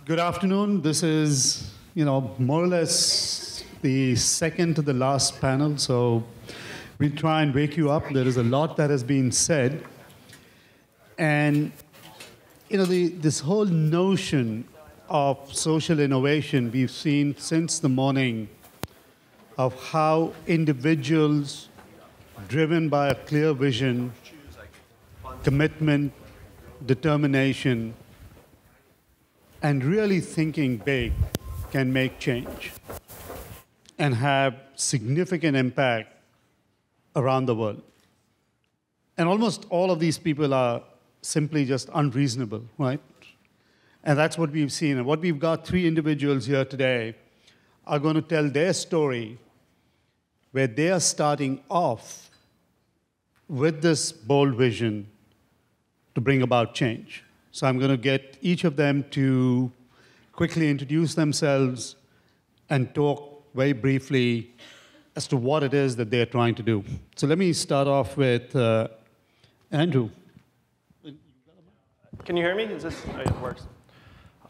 Good afternoon. This is, more or less the second to the last panel, so we'll try and wake you up. There is a lot that has been said. And, this whole notion of social innovation we've seen since the morning of how individuals driven by a clear vision, commitment, determination, and really thinking big can make change and have significant impact around the world. And almost all of these people are simply just unreasonable, right? And that's what we've seen. And what we've got, three individuals here today are going to tell their story where they are starting off with this bold vision to bring about change. So I'm going to get each of them to quickly introduce themselves and talk very briefly as to what it is that they're trying to do. So let me start off with Andrew. Can you hear me? Is this? Oh, yeah, it works.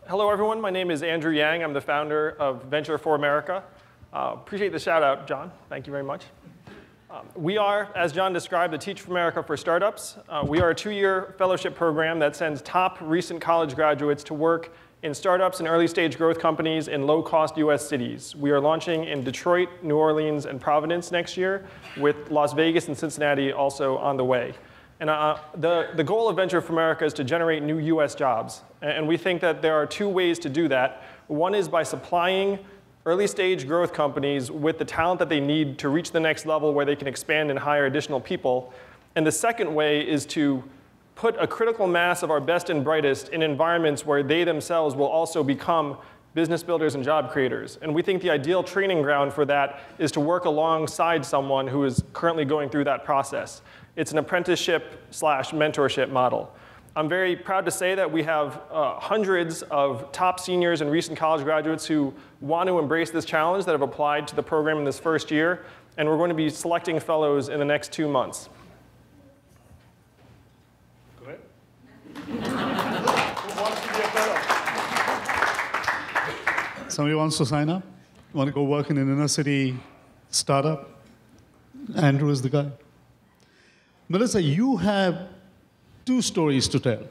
Hello, everyone. My name is Andrew Yang. I'm the founder of Venture for America. Appreciate the shout out, John. Thank you very much. We are, as John described, the Teach for America for Startups. We are a 2-year fellowship program that sends top recent college graduates to work in startups and early stage growth companies in low-cost US cities. We are launching in Detroit, New Orleans, and Providence next year, with Las Vegas and Cincinnati also on the way. And the goal of Venture for America is to generate new US jobs. And we think that there are 2 ways to do that. One is by supplying early stage growth companies with the talent that they need to reach the next level where they can expand and hire additional people. And the second way is to put a critical mass of our best and brightest in environments where they themselves will also become business builders and job creators. And we think the ideal training ground for that is to work alongside someone who is currently going through that process. It's an apprenticeship/mentorship model. I'm very proud to say that we have hundreds of top seniors and recent college graduates who want to embrace this challenge that have applied to the program in this first year, and we're going to be selecting fellows in the next 2 months. Go ahead. Who wants to be a fellow? Somebody wants to sign up? Want to go work in an inner city startup? Andrew is the guy. Melissa, you have 2 stories to tell.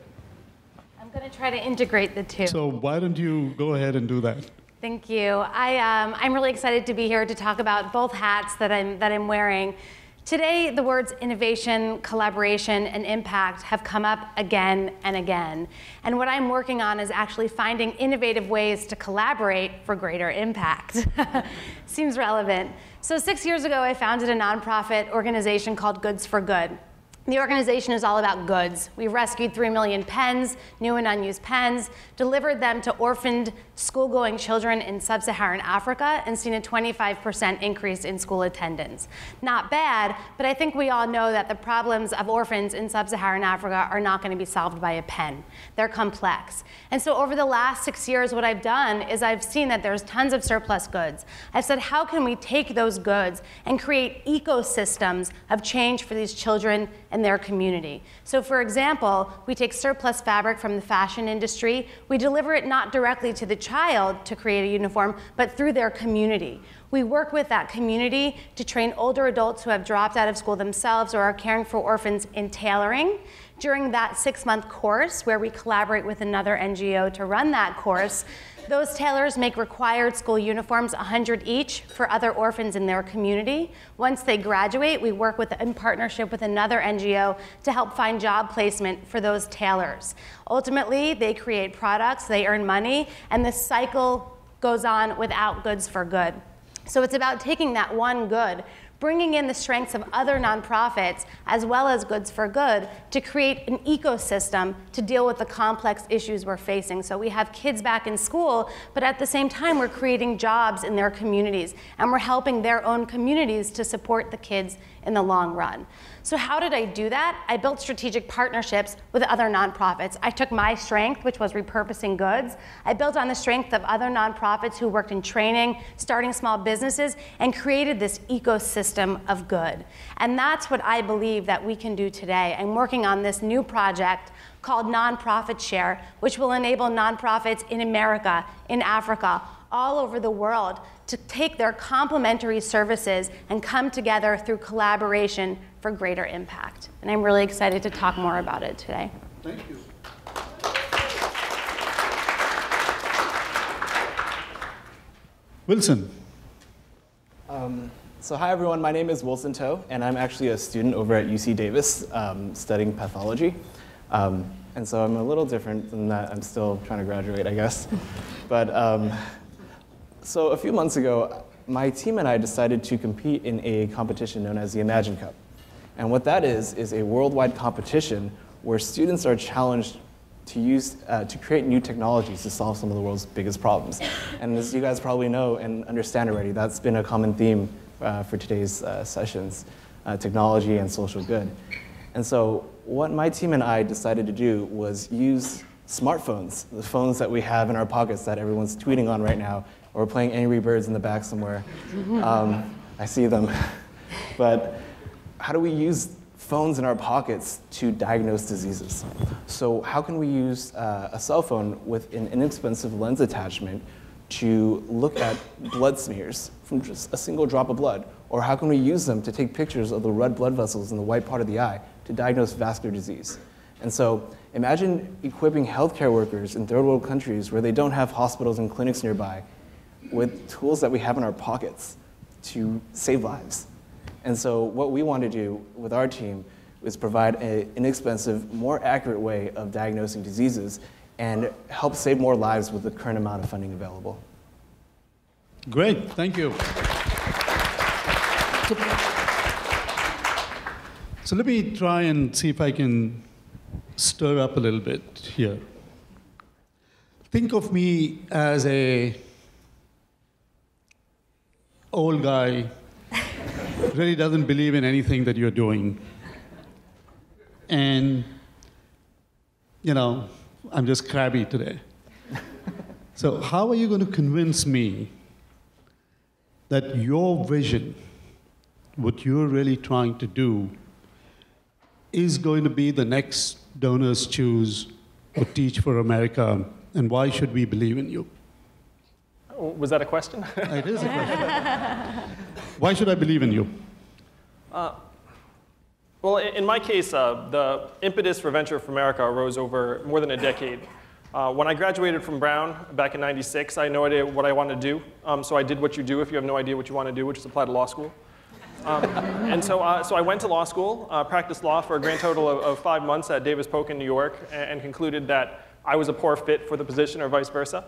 I'm going to try to integrate the 2. So why don't you go ahead and do that? Thank you. I'm really excited to be here to talk about both hats that I'm wearing. Today, the words innovation, collaboration, and impact have come up again and again. And what I'm working on is actually finding innovative ways to collaborate for greater impact. Seems relevant. So 6 years ago, I founded a nonprofit organization called Goods for Good. The organization is all about goods. We've rescued 3 million pens, new and unused pens, delivered them to orphaned school-going children in sub-Saharan Africa, and seen a 25% increase in school attendance. Not bad, but I think we all know that the problems of orphans in sub-Saharan Africa are not going to be solved by a pen. They're complex. And so over the last 6 years, what I've done is I've seen that there's tons of surplus goods. I've said, how can we take those goods and create ecosystems of change for these children and their community? So for example, we take surplus fabric from the fashion industry, we deliver it not directly to the child to create a uniform, but through their community. We work with that community to train older adults who have dropped out of school themselves or are caring for orphans in tailoring. During that 6-month course, where we collaborate with another NGO to run that course, those tailors make required school uniforms, 100 each, for other orphans in their community. Once they graduate, we work in partnership with another NGO to help find job placement for those tailors. Ultimately, they create products, they earn money, and the cycle goes on without Goods for Good. So it's about taking that one good, bringing in the strengths of other nonprofits as well as Goods for Good to create an ecosystem to deal with the complex issues we're facing. So we have kids back in school, but at the same time we're creating jobs in their communities, and we're helping their own communities to support the kids in the long run. So how did I do that? I built strategic partnerships with other nonprofits. I took my strength, which was repurposing goods. I built on the strength of other nonprofits who worked in training, starting small businesses, and created this ecosystem of good. And that's what I believe that we can do today. I'm working on this new project called Nonprofit Share, which will enable nonprofits in America, in Africa, all over the world to take their complementary services and come together through collaboration for greater impact. And I'm really excited to talk more about it today. Thank you. Wilson. So hi everyone, my name is Wilson To, and I'm actually a student over at UC Davis studying pathology. And so I'm a little different than that. I'm still trying to graduate, I guess. But so a few months ago, my team and I decided to compete in a competition known as the Imagine Cup. And what that is a worldwide competition where students are challenged to create new technologies to solve some of the world's biggest problems. And as you guys probably know and understand already, that's been a common theme for today's sessions, technology and social good. And so what my team and I decided to do was use smartphones, the phones that we have in our pockets that everyone's tweeting on right now, or playing Angry Birds in the back somewhere. I see them. But how do we use phones in our pockets to diagnose diseases? So how can we use a cell phone with an inexpensive lens attachment to look at blood smears from just a single drop of blood? Or how can we use them to take pictures of the red blood vessels in the white part of the eye to diagnose vascular disease? And so imagine equipping healthcare workers in third world countries where they don't have hospitals and clinics nearby with tools that we have in our pockets to save lives. And so what we want to do with our team is provide an inexpensive, more accurate way of diagnosing diseases and help save more lives with the current amount of funding available. Great, thank you. So let me try and see if I can stir up a little bit here. Think of me as a old guy really doesn't believe in anything that you're doing. And, you know, I'm just crabby today. So how are you going to convince me that your vision, what you're really trying to do, is going to be the next Donors Choose or Teach for America, and why should we believe in you? Was that a question? It is a question. Why should I believe in you? Well, in my case, the impetus for Venture for America arose over more than a decade. When I graduated from Brown back in '96, I had no idea what I wanted to do. So I did what you do if you have no idea what you want to do, which is apply to law school. And so I went to law school, practiced law for a grand total of 5 months at Davis Polk in New York, and concluded that I was a poor fit for the position or vice versa.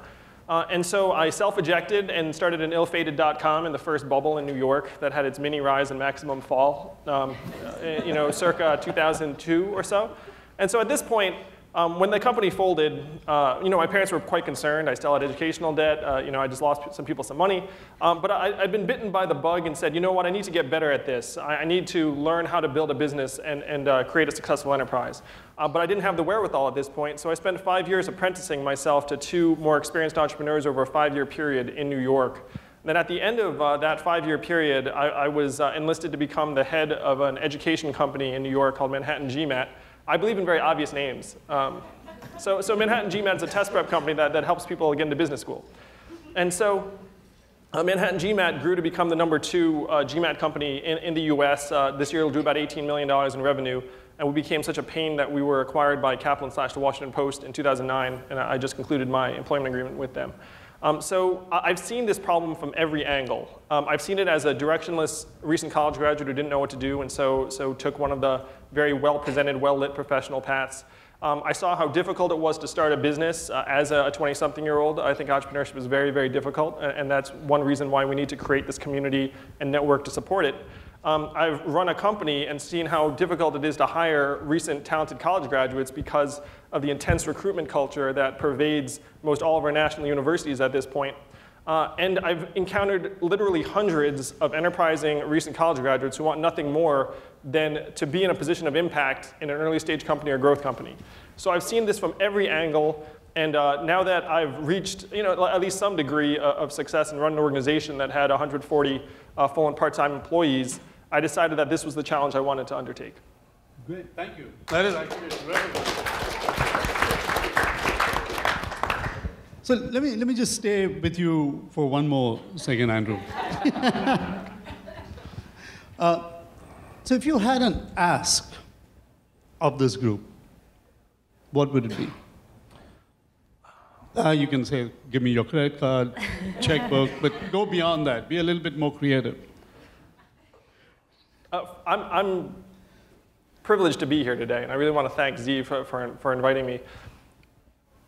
And so I self-ejected and started an illfated.com in the first bubble in New York that had its mini rise and maximum fall, circa 2002 or so. And so at this point, when the company folded, my parents were quite concerned. I still had educational debt. I just lost some people some money. But I'd been bitten by the bug and said, you know what, I need to get better at this. I need to learn how to build a business and create a successful enterprise. But I didn't have the wherewithal at this point, so I spent 5 years apprenticing myself to 2 more experienced entrepreneurs over a 5-year period in New York. Then at the end of that 5-year period, I was enlisted to become the head of an education company in New York called Manhattan GMAT. I believe in very obvious names. So Manhattan GMAT is a test prep company that helps people get into business school. And so Manhattan GMAT grew to become the #2 GMAT company in the US. This year it'll do about $18 million in revenue. And we became such a pain that we were acquired by Kaplan / The Washington Post in 2009. And I just concluded my employment agreement with them. So I've seen this problem from every angle. I've seen it as a directionless recent college graduate who didn't know what to do, and so took one of the very well-presented, well-lit professional paths. I saw how difficult it was to start a business as a 20-something-year-old. I think entrepreneurship is very, very difficult, and that's one reason why we need to create this community and network to support it. I've run a company and seen how difficult it is to hire recent talented college graduates because of the intense recruitment culture that pervades most all of our national universities at this point. And I've encountered literally hundreds of enterprising recent college graduates who want nothing more than to be in a position of impact in an early stage company or growth company. So I've seen this from every angle. And now that I've reached at least some degree of success and run an organization that had 140 full and part-time employees, I decided that this was the challenge I wanted to undertake. Great, thank you. That is actually very good. So let me just stay with you for one more second, Andrew. So if you had an ask of this group, what would it be? You can say, give me your credit card, checkbook, but go beyond that. Be a little bit more creative. I'm privileged to be here today, and I really want to thank Z for inviting me.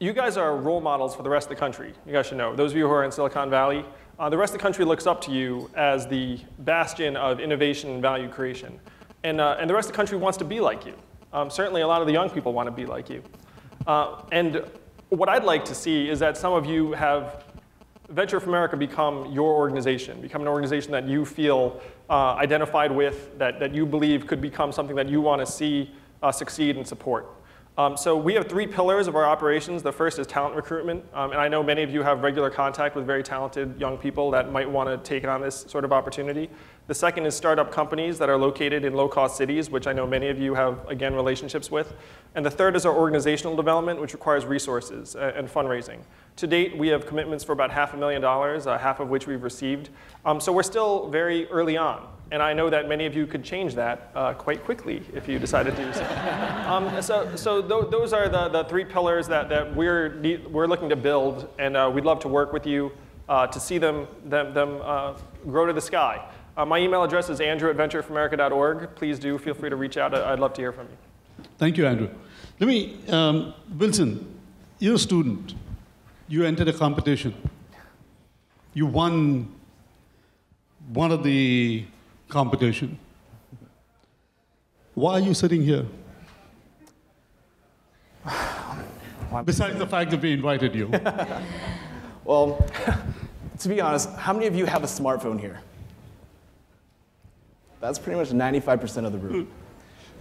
You guys are role models for the rest of the country. You guys should know. Those of you who are in Silicon Valley, the rest of the country looks up to you as the bastion of innovation and value creation. And the rest of the country wants to be like you. Certainly a lot of the young people want to be like you. And what I'd like to see is that some of you have Venture for America become your organization, become an organization that you feel identified with, that you believe could become something that you want to see succeed and support. So we have 3 pillars of our operations. The first is talent recruitment. And I know many of you have regular contact with very talented young people that might want to take on this sort of opportunity. The second is startup companies that are located in low-cost cities, which I know many of you have, again, relationships with. And the third is our organizational development, which requires resources and fundraising. To date, we have commitments for about $500,000, half of which we've received. So we're still very early on. And I know that many of you could change that quite quickly if you decided to do so. Those are the 3 pillars that we're looking to build, and we'd love to work with you to see them grow to the sky. My email address is andrew@ventureforamerica.org. Please do feel free to reach out. I'd love to hear from you. Thank you, Andrew. Let me, Wilson, you're a student. You entered a competition. You won one of the competition. Why are you sitting here? Besides the fact that we invited you. Well, to be honest, how many of you have a smartphone here? That's pretty much 95% of the room.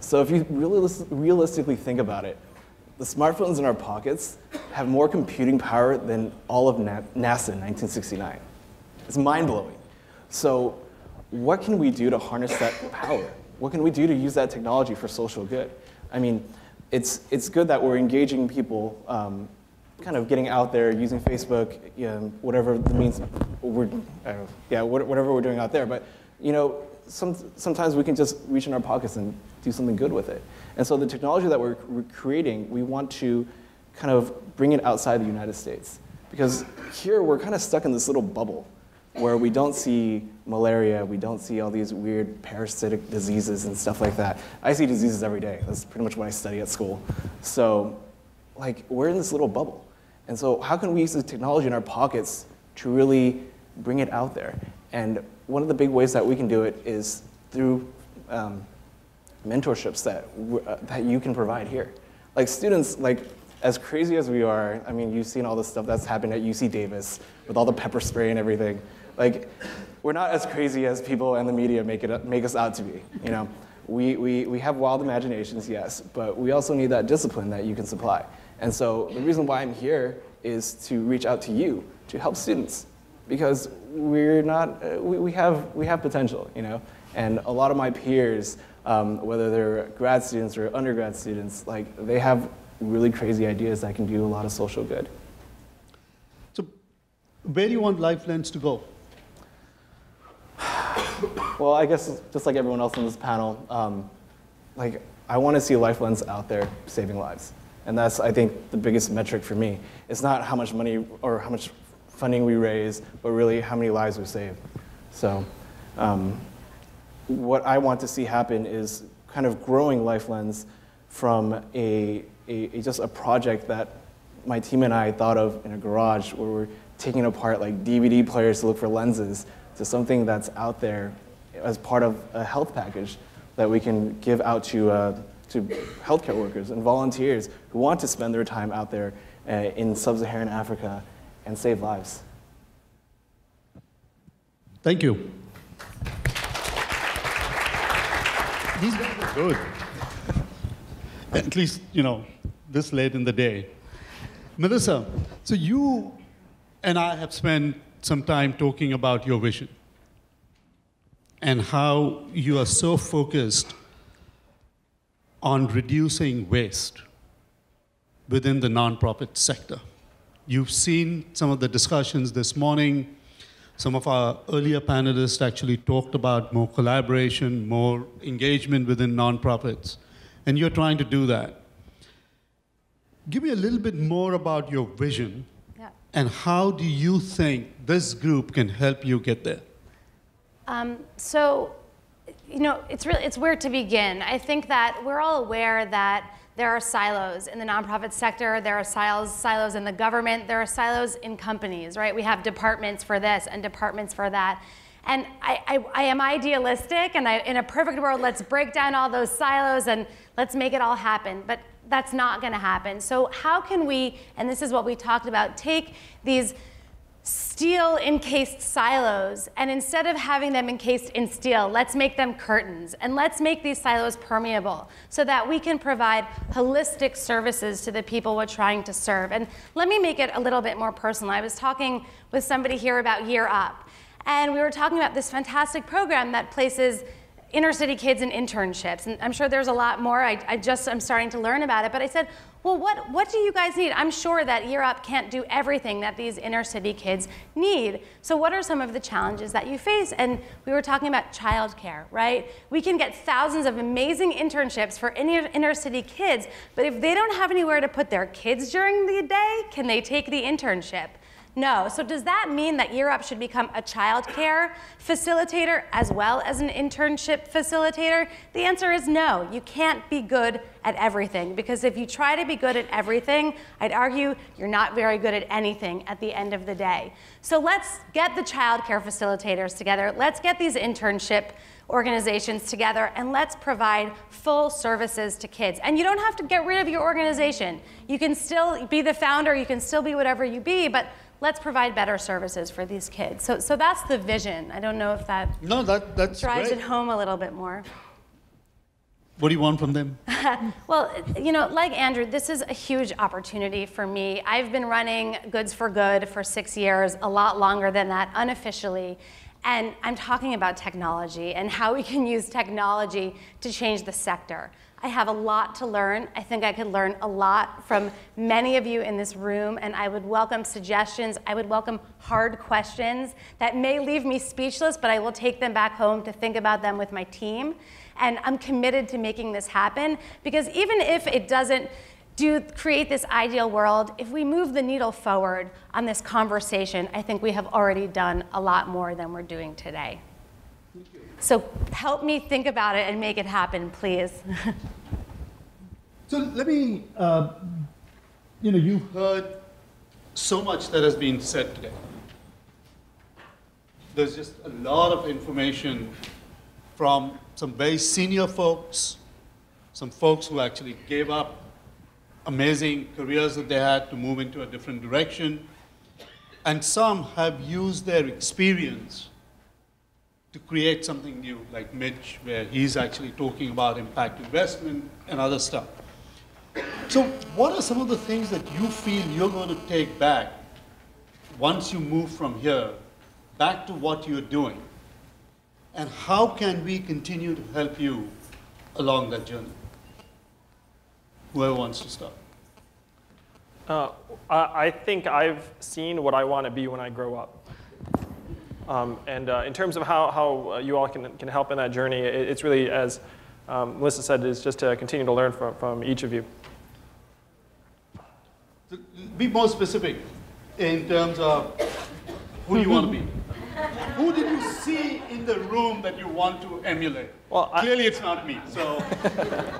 So if you realistically think about it, the smartphones in our pockets have more computing power than all of NASA in 1969. It's mind-blowing. So what can we do to harness that power? What can we do to use that technology for social good? I mean, it's good that we're engaging people, kind of getting out there, using Facebook, whatever the means, whatever we're doing out there. But sometimes we can just reach in our pockets and do something good with it. And so the technology that we're creating, we want to kind of bring it outside the United States. Because here we're kind of stuck in this little bubble where we don't see malaria, we don't see all these weird parasitic diseases and stuff like that. I see diseases every day. That's pretty much what I study at school. So we're in this little bubble. And so how can we use the technology in our pockets to really bring it out there? And one of the big ways that we can do it is through mentorships that you can provide here. Like students, as crazy as we are, I mean, you've seen all the stuff that's happened at UC Davis with all the pepper spray and everything. We're not as crazy as people and the media make us out to be. We have wild imaginations, yes, but we also need that discipline that you can supply. And so the reason why I'm here is to reach out to you to help students, because we have potential, And a lot of my peers, whether they're grad students or undergrad students, they have really crazy ideas that can do a lot of social good. So where do you want Lifelens to go? Well, I guess just like everyone else on this panel, I want to see Lifelens out there saving lives. And that's, I think, the biggest metric for me. It's not how much money or how much funding we raise, but really how many lives we save. So what I want to see happen is kind of growing Lifelens from just a project that my team and I thought of in a garage where we're taking apart DVD players to look for lenses to something that's out there as part of a health package that we can give out to healthcare workers and volunteers who want to spend their time out there in sub-Saharan Africa and save lives. Thank you. These guys are good. At least, this late in the day. Melissa, so you and I have spent some time talking about your vision and how you are so focused on reducing waste within the nonprofit sector. You've seen some of the discussions this morning. Some of our earlier panelists actually talked about more collaboration, more engagement within nonprofits, and you're trying to do that. Give me a little bit more about your vision, and how do you think this group can help you get there? It's where to begin. I think that we're all aware that there are silos in the nonprofit sector, there are silos in the government, there are silos in companies, right? We have departments for this and departments for that. And I am idealistic, and in a perfect world, let's break down all those silos and let's make it all happen. But that's not going to happen. So how can we, and this is what we talked about, take these steel encased silos, and instead of having them encased in steel, let's make them curtains, and let's make these silos permeable so that we can provide holistic services to the people we're trying to serve. And let me make it a little bit more personal. I was talking with somebody here about Year Up, and we were talking about this fantastic program that places inner city kids in internships, and I'm sure there's a lot more. I'm starting to learn about it, but I said, well, what do you guys need? I'm sure that Year Up can't do everything that these inner city kids need. So what are some of the challenges that you face? And we were talking about childcare, right? We can get thousands of amazing internships for inner city kids, but if they don't have anywhere to put their kids during the day, can they take the internship? No. So does that mean that Year Up should become a childcare facilitator as well as an internship facilitator? The answer is no. You can't be good at everything, because if you try to be good at everything, I'd argue you're not very good at anything at the end of the day. So let's get the childcare facilitators together. Let's get these internship organizations together, and let's provide full services to kids. And you don't have to get rid of your organization. You can still be the founder, you can still be whatever you be, but let's provide better services for these kids. So that's the vision. I don't know if that that's drives great. it home a little bit more. What do you want from them? Well, like Andrew, this is a huge opportunity for me. I've been running Goods for Good for 6 years, a lot longer than that, unofficially. And I'm talking about technology and how we can use technology to change the sector. I have a lot to learn. I think I could learn a lot from many of you in this room, and I would welcome suggestions. I would welcome hard questions that may leave me speechless, but I will take them back home to think about them with my team. And I'm committed to making this happen, because even if it doesn't create this ideal world, if we move the needle forward on this conversation, I think we have already done a lot more than we're doing today. So help me think about it and make it happen, please. So let me, you've heard so much that has been said today. There's just a lot of information from some very senior folks, some folks who actually gave up amazing careers that they had to move into a different direction, and some have used their experience to create something new, like Mitch, where he's actually talking about impact investment and other stuff. So what are some of the things that you feel you're going to take back once you move from here back to what you're doing? And how can we continue to help you along that journey? Whoever wants to start. I think I've seen what I want to be when I grow up. In terms of how you all can help in that journey, it's really, as Melissa said, is just to continue to learn from each of you. So be more specific in terms of who you want to be. Who did you see in the room that you want to emulate? Well, clearly it's not me. So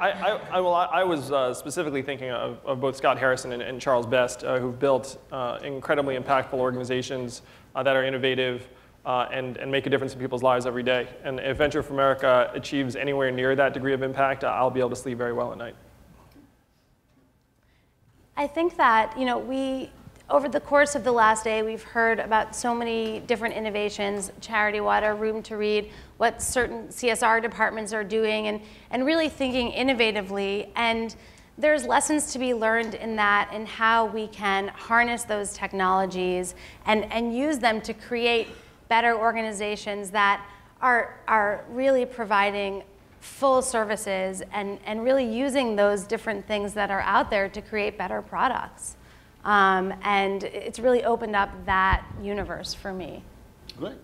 I was specifically thinking of both Scott Harrison and Charles Best, who've built incredibly impactful organizations that are innovative and make a difference in people's lives every day. And if Venture for America achieves anywhere near that degree of impact, I'll be able to sleep very well at night. I think that, we over the course of the last day, we've heard about so many different innovations, Charity Water, Room to Read, what certain CSR departments are doing, and really thinking innovatively. And there's lessons to be learned in that, in how we can harness those technologies and use them to create better organizations that are really providing full services and really using those different things that are out there to create better products. And it's really opened up that universe for me. Great.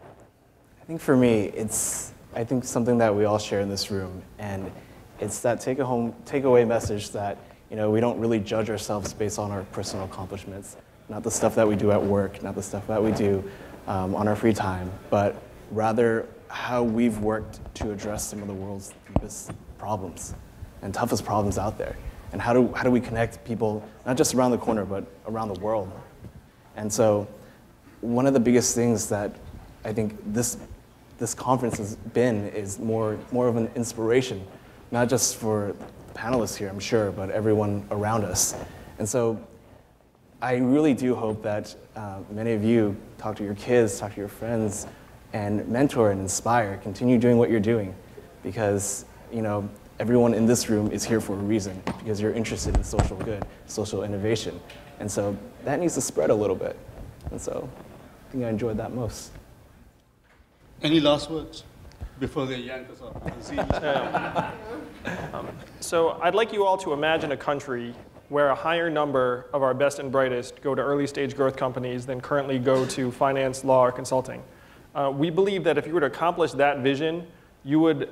I think for me, it's something that we all share in this room, and it's that takeaway message that we don't really judge ourselves based on our personal accomplishments, not the stuff that we do at work, not the stuff that we do on our free time, but rather how we've worked to address some of the world's deepest problems and toughest problems out there. And how do we connect people, not just around the corner, but around the world? And so one of the biggest things that I think this conference has been is more of an inspiration, not just for the panelists here, I'm sure, but everyone around us. And so I really do hope that many of you talk to your kids, talk to your friends, and mentor and inspire. Continue doing what you're doing, because everyone in this room is here for a reason, because you're interested in social good, social innovation. And so that needs to spread a little bit. And so I think I enjoyed that most. Any last words before they yank us off? So I'd like you all to imagine a country where a higher number of our best and brightest go to early stage growth companies than currently go to finance, law, or consulting. We believe that if you were to accomplish that vision, you would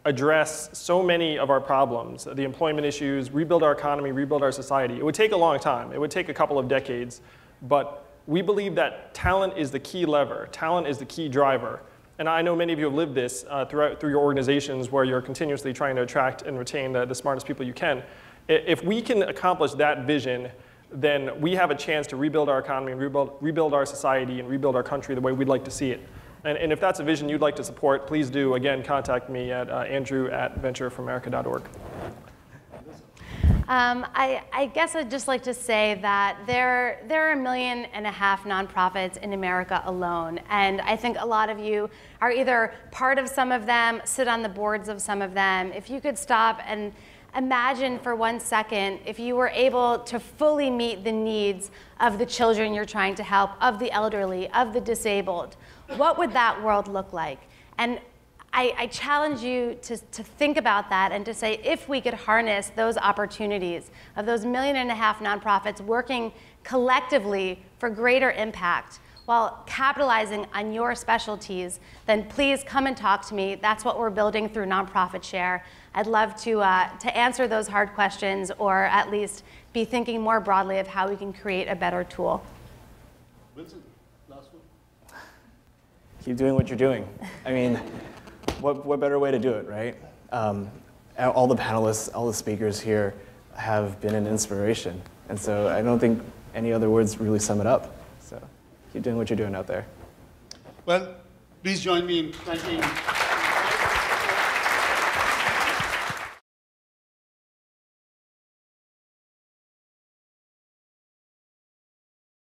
address so many of our problems, the employment issues, rebuild our economy, rebuild our society. It would take a long time. It would take a couple of decades. But we believe that talent is the key lever. Talent is the key driver. And I know many of you have lived this through your organizations, where you're continuously trying to attract and retain the smartest people you can. If we can accomplish that vision, then we have a chance to rebuild our economy, and rebuild our society, and rebuild our country the way we'd like to see it. And if that's a vision you'd like to support, please do, again, contact me at andrew@ventureforamerica.org. I guess I'd just like to say that there are 1.5 million nonprofits in America alone. And I think a lot of you are either part of some of them, sit on the boards of some of them. If you could stop and imagine for 1 second if you were able to fully meet the needs of the children you're trying to help, of the elderly, of the disabled. What would that world look like? And I challenge you to think about that and to say, if we could harness those opportunities of those 1.5 million nonprofits working collectively for greater impact while capitalizing on your specialties, then please come and talk to me. That's what we're building through Nonprofit Share. I'd love to answer those hard questions, or at least be thinking more broadly of how we can create a better tool. Wilson, last one. Keep doing what you're doing. I mean, what better way to do it, right? All the panelists, all the speakers here have been an inspiration. And so I don't think any other words really sum it up. So keep doing what you're doing out there. Well, please join me in thanking